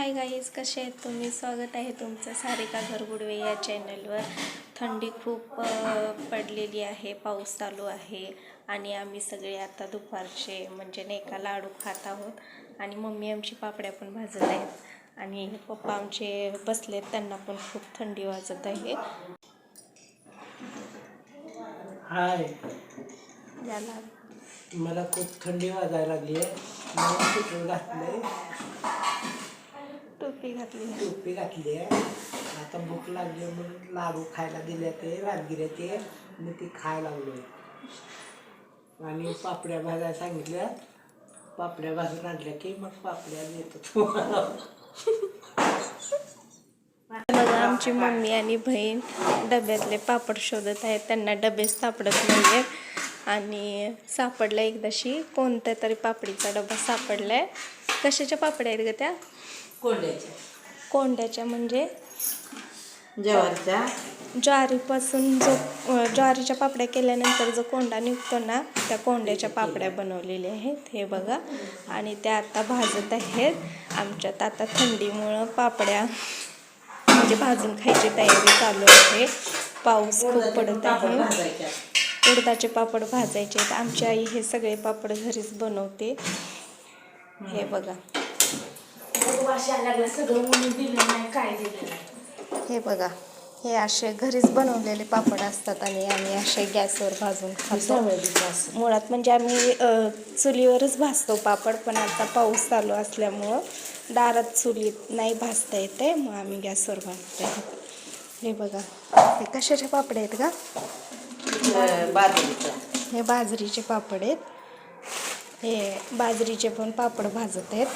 Hi guys, कसे आहेत तुम्ही? स्वागत आहे तुमचं सारिका घरगुडवे या चॅनलवर. थंडी खूप पडलेली आहे, पाऊस चालू आहे आणि आम्ही सगळे आता दुपारचे म्हणजे नाही का लाडू खात आहोत आणि मम्मी आमची पापड्या पण भाजत आहेत आणि पप्पा आमचे बसलेत, त्यांना पण खूप थंडी वाजत आहे. हाय, याला मला खूप थंडी वाजायला लागली आहे. मला टोपी घातलंय, टोपी घातली आहे. आता भूक लागली म्हणून लाडू खायला दिले ते राजगिरे ते मी ती खायला लागलोय आणि पापड्या भाजायला सांगितल्या. पापड्या भाजून आणल्या की मग पापड्या देतो तुम्हाला. बघा, आमची मम्मी आणि बहीण डब्यातले पापड शोधत आहेत. त्यांना डबेच सापडत नाही आणि सापडला एकदाशी कोणत्या तरी पापडीचा डबा सापडलाय. कशाच्या पापड्या आहेत ग त्या? कोंड्याच्या म्हणजे ज्वारीपासून ज्वारीच्या पापड्या केल्यानंतर जो कोंडा निघतो ना, त्या कोंड्याच्या पापड्या बनवलेल्या आहेत. हे बघा, आणि त्या आता भाजत आहेत. आमच्यात आता थंडीमुळं पापड्या म्हणजे भाजून खायची तयारी चालू आहे. पाऊस खूप पडत आहे. उडदाचे पापड भाजायचे आहेत. आमची आई हे सगळे पापड घरीच बनवते. हे बघा, हे बघा, हे असे घरीच बनवलेले पापड असतात आणि आम्ही असे गॅसवर भाजून खातो. मुळात म्हणजे आम्ही चुलीवरच भाजतो पापड, पण आता पाऊस चालू असल्यामुळं दारात चुलीत नाही भाजता येते, मग आम्ही गॅसवर भाजतो. हे बघा, हे कशाचे पापड आहेत का? हे बाजरीचे पापड आहेत. हे बाजरीचे पण पापड भाजत आहेत.